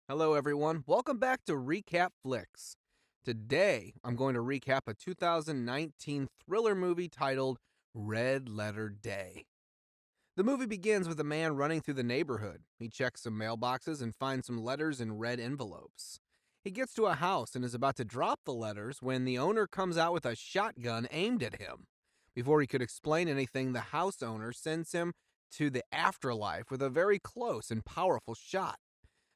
Hello, everyone. Welcome back to Recap Flicks. Today, I'm going to recap a 2019 thriller movie titled Red Letter Day. The movie begins with a man running through the neighborhood. He checks some mailboxes and finds some letters in red envelopes. He gets to a house and is about to drop the letters when the owner comes out with a shotgun aimed at him. Before he could explain anything, the house owner sends him to the afterlife with a very close and powerful shot.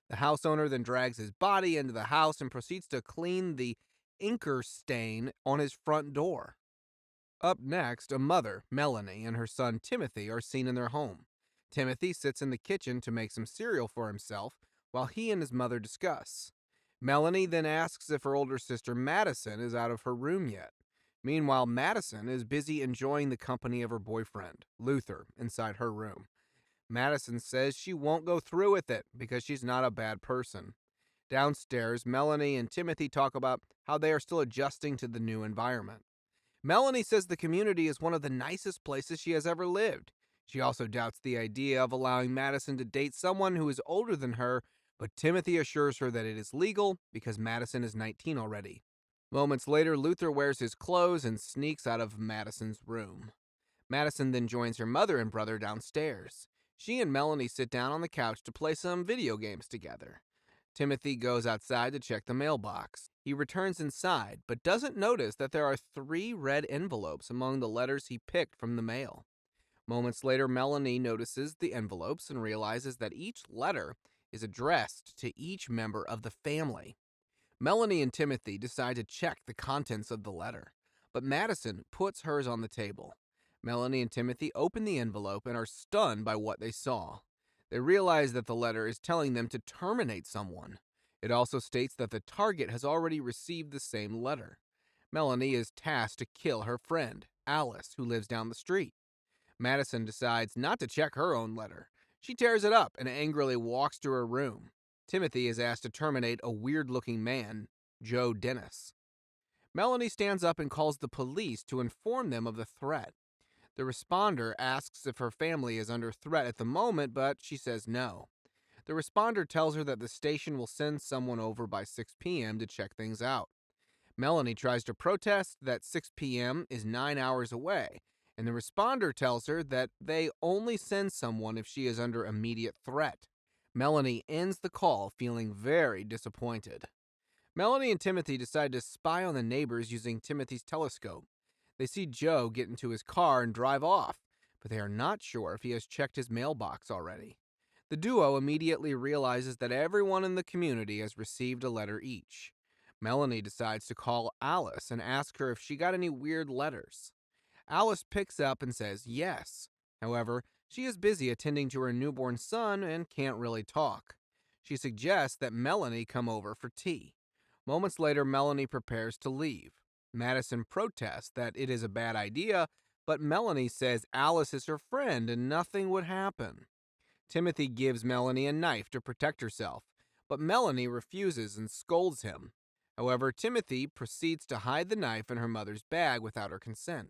The house owner then drags his body into the house and proceeds to clean the inker stain on his front door. Up next, a mother, Melanie, and her son Timothy are seen in their home. Timothy sits in the kitchen to make some cereal for himself while he and his mother discuss. Melanie then asks if her older sister Madison is out of her room yet. Meanwhile, Madison is busy enjoying the company of her boyfriend, Luther, inside her room. Madison says she won't go through with it because she's not a bad person. Downstairs, Melanie and Timothy talk about how they are still adjusting to the new environment. Melanie says the community is one of the nicest places she has ever lived. She also doubts the idea of allowing Madison to date someone who is older than her, but Timothy assures her that it is legal because Madison is 19 already. Moments later, Luther wears his clothes and sneaks out of Madison's room. Madison then joins her mother and brother downstairs. She and Melanie sit down on the couch to play some video games together. Timothy goes outside to check the mailbox. He returns inside, but doesn't notice that there are 3 red envelopes among the letters he picked from the mail. Moments later, Melanie notices the envelopes and realizes that each letter is addressed to each member of the family. Melanie and Timothy decide to check the contents of the letter, but Madison puts hers on the table. Melanie and Timothy open the envelope and are stunned by what they saw. They realize that the letter is telling them to terminate someone. It also states that the target has already received the same letter. Melanie is tasked to kill her friend, Alice, who lives down the street. Madison decides not to check her own letter. She tears it up and angrily walks to her room. Timothy is asked to terminate a weird looking man, Joe Dennis. Melanie stands up and calls the police to inform them of the threat. The responder asks if her family is under threat at the moment, but she says no. The responder tells her that the station will send someone over by 6 p.m. to check things out. Melanie tries to protest that 6 p.m. is 9 hours away, and the responder tells her that they only send someone if she is under immediate threat. Melanie ends the call feeling very disappointed. Melanie and Timothy decide to spy on the neighbors using Timothy's telescope. They see Joe get into his car and drive off, but they are not sure if he has checked his mailbox already. The duo immediately realizes that everyone in the community has received a letter each. Melanie decides to call Alice and ask her if she got any weird letters. Alice picks up and says yes. However, she is busy attending to her newborn son and can't really talk. She suggests that Melanie come over for tea. Moments later, Melanie prepares to leave. Madison protests that it is a bad idea, but Melanie says Alice is her friend and nothing would happen. Timothy gives Melanie a knife to protect herself, but Melanie refuses and scolds him. However, Timothy proceeds to hide the knife in her mother's bag without her consent.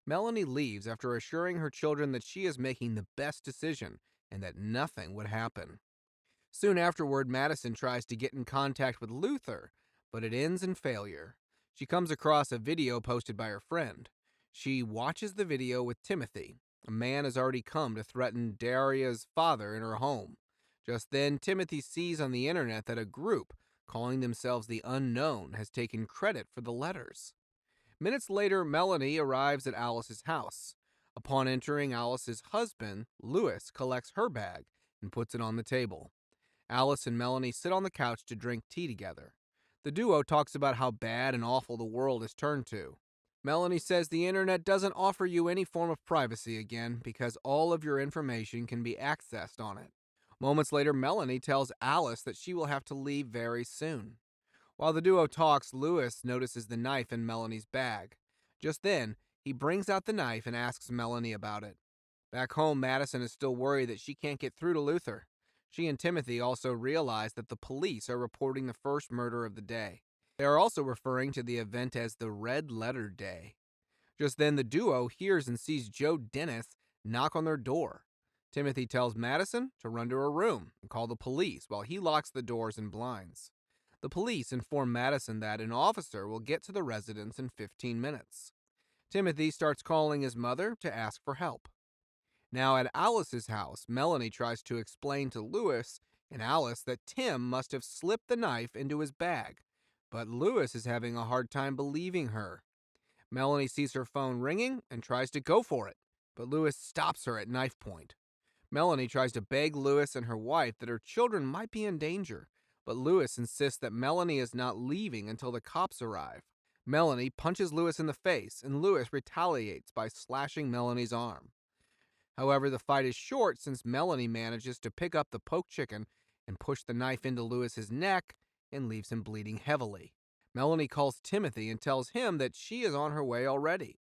Melanie leaves after assuring her children that she is making the best decision and that nothing would happen. Soon afterward, Madison tries to get in contact with Luther, but it ends in failure. She comes across a video posted by her friend. She watches the video with Timothy. A man has already come to threaten Daria's father in her home. Just then, Timothy sees on the internet that a group, calling themselves the Unknown, has taken credit for the letters. Minutes later, Melanie arrives at Alice's house. Upon entering, Alice's husband, Louis, collects her bag and puts it on the table. Alice and Melanie sit on the couch to drink tea together. The duo talks about how bad and awful the world has turned to. Melanie says the internet doesn't offer you any form of privacy again because all of your information can be accessed on it. Moments later, Melanie tells Alice that she will have to leave very soon. While the duo talks, Louis notices the knife in Melanie's bag. Just then, he brings out the knife and asks Melanie about it. Back home, Madison is still worried that she can't get through to Luther. She and Timothy also realize that the police are reporting the first murder of the day. They are also referring to the event as the Red Letter Day. Just then, the duo hears and sees Joe Dennis knock on their door. Timothy tells Madison to run to her room and call the police while he locks the doors and blinds. The police inform Madison that an officer will get to the residence in 15 minutes. Timothy starts calling his mother to ask for help. Now, at Alice's house, Melanie tries to explain to Lewis and Alice that Tim must have slipped the knife into his bag, but Lewis is having a hard time believing her. Melanie sees her phone ringing and tries to go for it, but Lewis stops her at knife point. Melanie tries to beg Lewis and her wife that her children might be in danger, but Lewis insists that Melanie is not leaving until the cops arrive. Melanie punches Lewis in the face, and Lewis retaliates by slashing Melanie's arm. However, the fight is short since Melanie manages to pick up the poke chicken and push the knife into Lewis's neck and leaves him bleeding heavily. Melanie calls Timothy and tells him that she is on her way already.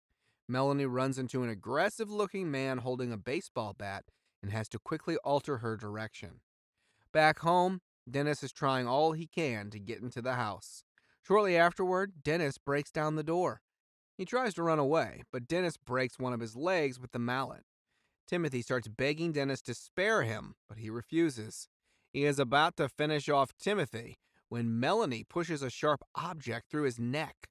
Melanie runs into an aggressive-looking man holding a baseball bat and has to quickly alter her direction. Back home, Dennis is trying all he can to get into the house. Shortly afterward, Dennis breaks down the door. He tries to run away, but Dennis breaks one of his legs with the mallet. Timothy starts begging Dennis to spare him, but he refuses. He is about to finish off Timothy when Melanie pushes a sharp object through his neck.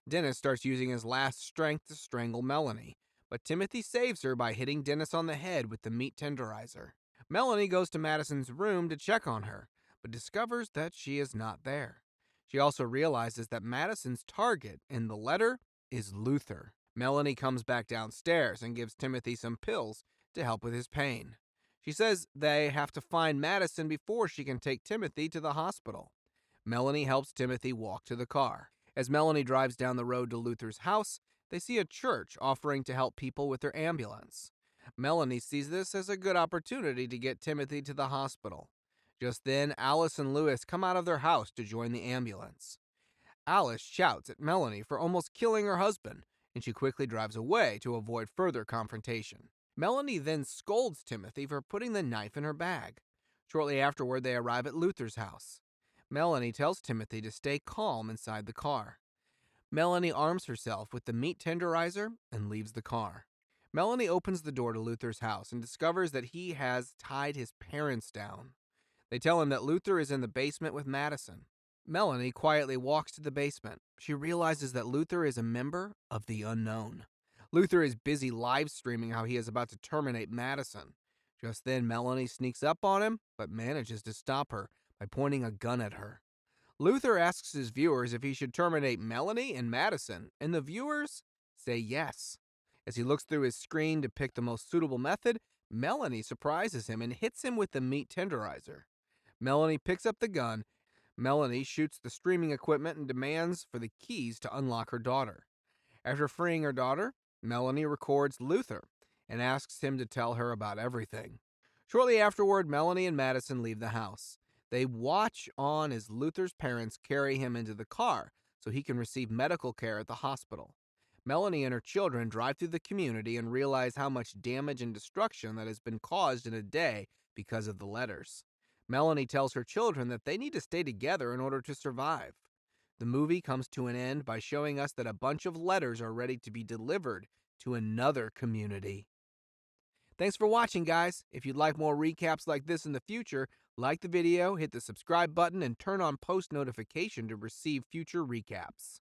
Dennis starts using his last strength to strangle Melanie, but Timothy saves her by hitting Dennis on the head with the meat tenderizer. Melanie goes to Madison's room to check on her, but discovers that she is not there. She also realizes that Madison's target in the letter is Luther. Melanie comes back downstairs and gives Timothy some pills to help with his pain. She says they have to find Madison before she can take Timothy to the hospital. Melanie helps Timothy walk to the car. As Melanie drives down the road to Luther's house, they see a church offering to help people with their ambulance. Melanie sees this as a good opportunity to get Timothy to the hospital. Just then, Alice and Lewis come out of their house to join the ambulance. Alice shouts at Melanie for almost killing her husband, and she quickly drives away to avoid further confrontation. Melanie then scolds Timothy for putting the knife in her bag. Shortly afterward, they arrive at Luther's house. Melanie tells Timothy to stay calm inside the car. Melanie arms herself with the meat tenderizer and leaves the car. Melanie opens the door to Luther's house and discovers that he has tied his parents down. They tell him that Luther is in the basement with Madison. Melanie quietly walks to the basement. She realizes that Luther is a member of the unknown. Luther is busy live streaming how he is about to terminate Madison. Just then, Melanie sneaks up on him, but manages to stop her by pointing a gun at her. Luther asks his viewers if he should terminate Melanie and Madison, and the viewers say yes. As he looks through his screen to pick the most suitable method, Melanie surprises him and hits him with the meat tenderizer. Melanie picks up the gun. Melanie shoots the streaming equipment and demands for the keys to unlock her daughter. After freeing her daughter, Melanie records Luther and asks him to tell her about everything. Shortly afterward, Melanie and Madison leave the house. They watch on as Luther's parents carry him into the car so he can receive medical care at the hospital. Melanie and her children drive through the community and realize how much damage and destruction that has been caused in a day because of the letters. Melanie tells her children that they need to stay together in order to survive. The movie comes to an end by showing us that a bunch of letters are ready to be delivered to another community. Thanks for watching, guys. If you'd like more recaps like this in the future, like the video, hit the subscribe button, and turn on post notification to receive future recaps.